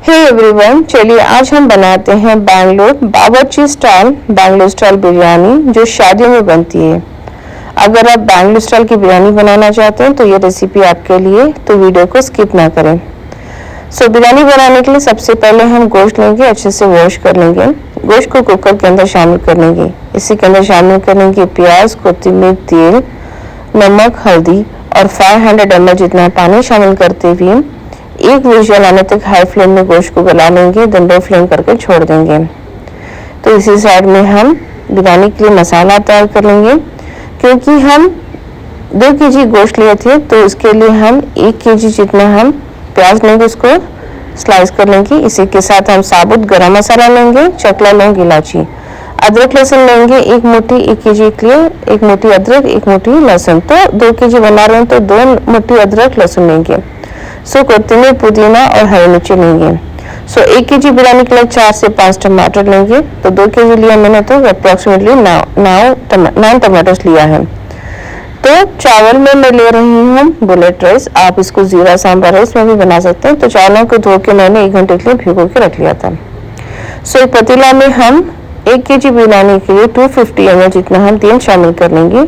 Hey everyone, चलिए आज हम बनाते हैं बैंगलोर बावर्ची स्टाइल बिरयानी जो शादियों में बनती है। अगर आप बैंगलोर स्टाइल की बिरयानी बनाना चाहते हैं तो ये रेसिपी आपके लिए, तो वीडियो को स्किप ना करें। बिरयानी बनाने के लिए सबसे पहले हम गोश्त लेंगे, अच्छे से वॉश कर लेंगे। गोश्त को कुकर के अंदर शामिल कर लेंगे। इसी के अंदर शामिल करेंगे प्याज, कोथिमीर, तेल, नमक, हल्दी और 500 ml जितना पानी शामिल करते हुए एक विजिल आने तक हाई फ्लेम में गोश्त को गला लेंगे, देन लो फ्लेम करके छोड़ देंगे। तो इसी साइड में हम बिरयानी के लिए मसाला तैयार कर लेंगे। क्योंकि हम 2 kg गोश्त लिए थे तो इसके लिए हम 1 kg जितना हम प्याज लेंगे, उसको स्लाइस कर लेंगे। इसी के साथ हम साबुत गरम मसाला लेंगे, चकला, लौंग, इलायची, अदरक लहसुन लेंगे 1 मुट्ठी। 1 kg के लिए 1 मुट्ठी अदरक, 1 मुट्ठी लहसुन। तो 2 kg बना रहे हैं तो 2 मुट्ठी अदरक लहसुन लेंगे। कोथिमीर, पुदीना और हरी मिर्ची लेंगे। 1 kg बिरयानी के लिए 4 से 5 टमाटर लेंगे। तो 2 kg लिया मैंने तो अप्रोक्सीमेटली 9 टमाटर्स लिया है। तो चावल में मैं ले रही हूँ बुलेट राइस, आप इसको जीरा सांभर राइस में भी बना सकते हैं। तो चावलों को धो के मैंने 1 घंटे के लिए भिगो के रख लिया था। एक पतीला में हम 1 kg बिरयानी के लिए 250 ml जितना हम तेल शामिल कर लेंगे।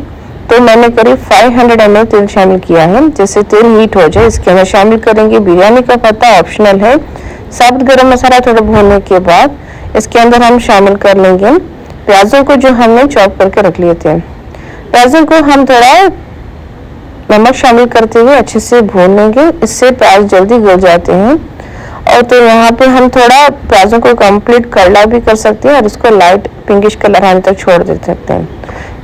तो मैंने करीब 500 ml तेल शामिल किया है। जैसे तेल हीट हो जाए इसके अंदर शामिल करेंगे बिरयानी का पत्ता, ऑप्शनल है। साबुत गरम मसाला थोड़ा भूनने के बाद इसके अंदर हम शामिल कर लेंगे प्याजों को जो हमने चॉप करके रख लिए थे। प्याजों को हम थोड़ा नमक शामिल करते हुए अच्छे से भून लेंगे, इससे प्याज जल्दी गल जाते हैं। और तो यहाँ पे हम थोड़ा प्याजों को कंप्लीट करला भी कर सकते हैं और इसको लाइट पिंकिश कलर आने तक छोड़ दे सकते हैं।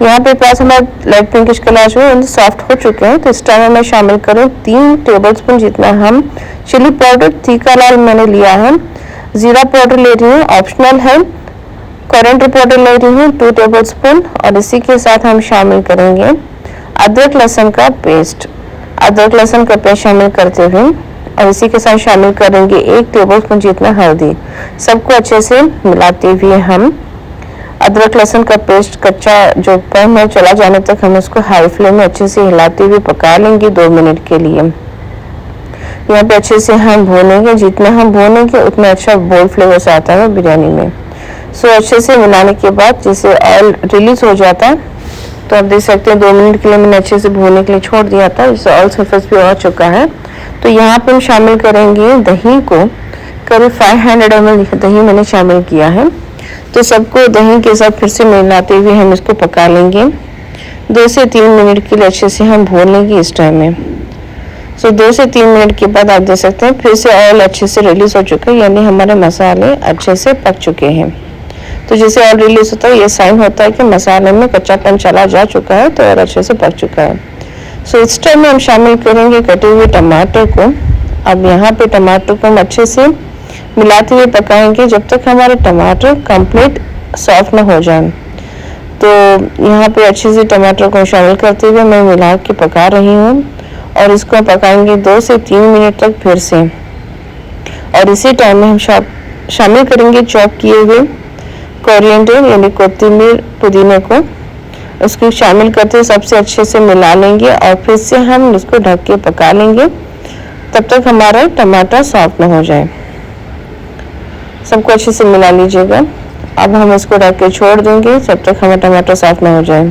यहाँ पे प्याज हमारे लाइट पिंकिश कलर जो है सॉफ्ट हो चुके हैं। तो इस टाइम में मैं शामिल करूँ 3 टेबलस्पून जितना हम चिली पाउडर तीखा लाल मैंने लिया है। जीरा पाउडर ले रही हूँ, ऑप्शनल है। कोरिएंडर पाउडर ले रही हूँ 2 टेबलस्पून। और इसी के साथ हम शामिल करेंगे अदरक लहसुन का पेस्ट। अदरक लहसुन का पेस्ट शामिल करते हुए और इसी के साथ शामिल करेंगे 1 टेबलस्पून जितना हल्दी। सबको अच्छे से मिलाते हुए हम अदरक लहसुन का पेस्ट कच्चा जो पैन में चला जाने तक हम इसको हाई फ्लेम में अच्छे से हिलाते हुए पका लेंगे 2 मिनट के लिए। यहाँ पे अच्छे से हम भूनेंगे, जितना हम भूनेंगे उतना अच्छा बोल्ड फ्लेवर आता है बिरयानी में। अच्छे से मिलाने के बाद जैसे ऑयल रिलीज हो जाता है तो आप देख सकते हैं 2 मिनट के लिए मैंने अच्छे से भूनने के लिए छोड़ दिया था, जिससे ऑयल सरफेस भी हो चुका है। तो यहाँ पे हम शामिल करेंगे दही को, करीब 500 ml दही मैंने शामिल किया है। तो सबको दही के साथ फिर से मिलाते हुए हम इसको पका लेंगे 2 से 3 मिनट के लिए, अच्छे से हम भून लेंगे इस टाइम में। 2 से 3 मिनट के बाद आप देख सकते हैं फिर से ऑयल अच्छे से रिलीज हो चुका है, यानी हमारे मसाले अच्छे से पक चुके हैं। तो जैसे ऑयल रिलीज होता है ये साइन होता है कि मसाले में कच्चापन चला जा चुका है, तो और अच्छे से पक चुका है। इस टाइम में हम शामिल करेंगे कटे हुए टमाटर को। अब यहाँ पे टमाटर को हम अच्छे से मिलाते हुए पकाएंगे जब तक हमारे टमाटर कंप्लीट सॉफ्ट ना हो जाए। तो यहाँ पे अच्छे से टमाटर को शामिल करते हुए मैं मिला के पका रही हूँ और इसको पकाएंगे 2 से 3 मिनट तक फिर से। और इसी टाइम में हम शामिल करेंगे चॉप किए हुए कोरिएंडर यानी कोथिमीर, पुदीने को उसको शामिल करते हुए सबसे अच्छे से मिला लेंगे और फिर से हम इसको ढक के पका लेंगे तब तक हमारा टमाटर सॉफ्ट ना हो जाए। सबको अच्छे से मिला लीजिएगा। अब हम इसको ढक के छोड़ देंगे जब तक हमारा टमाटर सॉफ्ट ना हो जाए।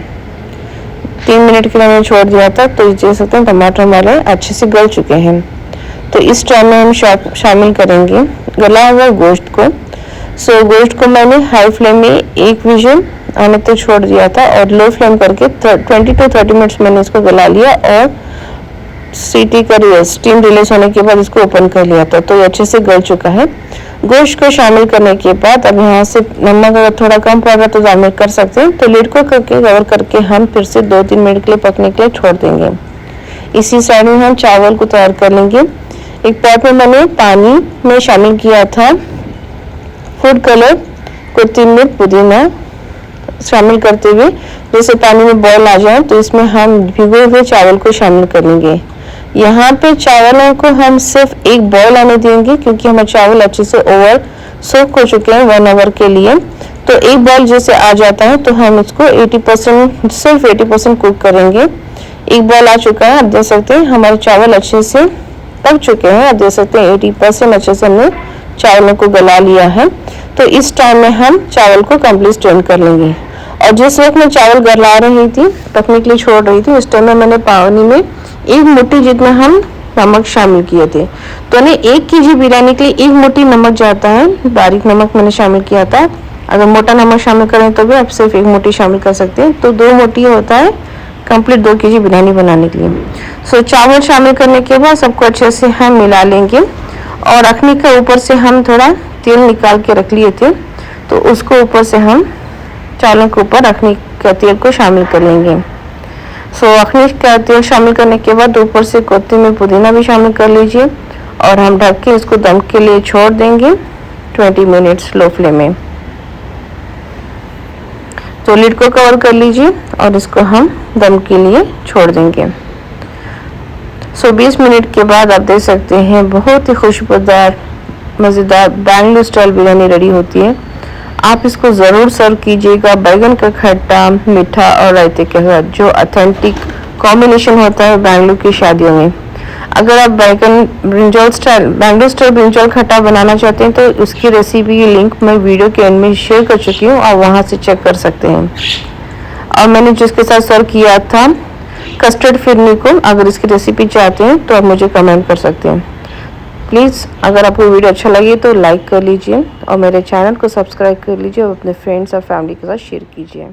3 मिनट के लिए मैंने छोड़ दिया था, तो देख सकते हैं टमाटर हमारे अच्छे से गल चुके हैं। तो इस टाइम में हम शामिल करेंगे गला हुआ गोश्त को। गोश्त को मैंने हाई फ्लेम में 1 विजिल आने तक छोड़ दिया था और लो फ्लेम करके 20 to 30 मिनट्स मैंने इसको गला लिया और सीटी का स्टीम रिलीज होने के बाद इसको ओपन कर लिया था। तो ये अच्छे से गल चुका है। गोश्त को शामिल करने के बाद अब यहाँ से नमक अगर थोड़ा कम पड़ रहा तो शामिल कर सकते हैं। तो लिड को करके कवर करके हम फिर से 2-3 मिनट के लिए पकने के लिए छोड़ देंगे। इसी साइड में हम चावल को तैयार कर लेंगे। एक पॉट में मैंने पानी में शामिल किया था फूड कलर, कोथिमीर, पुदीना शामिल करते हुए जैसे पानी में बॉयल आ जाए तो इसमें हम भिगोए हुए चावल को शामिल करेंगे। यहाँ पे चावलों को हम सिर्फ 1 बॉयल आने देंगे क्योंकि हमारे चावल अच्छे से ओवर सोक हो चुके हैं 1 आवर के लिए। तो 1 बॉयल जैसे आ जाता है तो हम इसको 80% सिर्फ 80% कुक करेंगे। 1 बॉयल आ चुका है, आप देख सकते हैं हमारे चावल अच्छे से पक चुके हैं। आप देख सकते हैं 80% अच्छे से हमने चावलों को गला लिया है। तो इस टाइम में हम चावल को कंप्लीट स्ट्रेन कर लेंगे। और जिस वक्त मैं चावल गला रही थी, पकने के लिए छोड़ रही थी, उस टाइम में मैंने पानी में 1 मुट्ठी जितना हम नमक शामिल किए थे। तो ने 1 केजी बिरयानी के लिए 1 मुट्ठी नमक जाता है, बारीक नमक मैंने शामिल किया था। अगर मोटा नमक शामिल करें तो भी आप सिर्फ 1 मुट्ठी शामिल कर सकते हैं। तो 2 मुट्ठी होता है कंप्लीट 2 केजी बिरयानी बनाने के लिए। सो चावल शामिल करने के बाद सबको अच्छे से हम मिला लेंगे। और अखनी के ऊपर से हम थोड़ा तेल निकाल के रख लिए थे, तो उसको ऊपर से हम चावलों के ऊपर अखनी का तेल को शामिल कर लेंगे। सो अखनी का तेल शामिल करने के बाद ऊपर से कोथिंबीर पुदीना भी शामिल कर लीजिए और हम ढक के इसको दम के लिए छोड़ देंगे 20 मिनट्स लो फ्लेम में। तो लिड को कवर कर लीजिए और इसको हम दम के लिए छोड़ देंगे। सो 20 मिनट के बाद आप देख सकते हैं बहुत ही खुशबूदार मज़ेदार बेंगलुरु स्टाइल बिरयानी रेडी होती है। आप इसको ज़रूर सर्व कीजिएगा बैंगन का खट्टा, मीठा और रायते के साथ, जो ऑथेंटिक कॉम्बिनेशन होता है बेंगलुरु की शादियों में। अगर आप बेंगलुरु स्टाइल ब्रिंजल खट्टा बनाना चाहते हैं तो उसकी रेसिपी की लिंक मैं वीडियो के एंड में शेयर कर चुकी हूँ, आप वहाँ से चेक कर सकते हैं। और मैंने जिसके साथ सर्व किया था कस्टर्ड फिरनी को, अगर इसकी रेसिपी चाहते हैं तो आप मुझे कमेंट कर सकते हैं। प्लीज़ अगर आपको वीडियो अच्छा लगे तो लाइक कर लीजिए और मेरे चैनल को सब्सक्राइब कर लीजिए और अपने फ्रेंड्स और फैमिली के साथ शेयर कीजिए।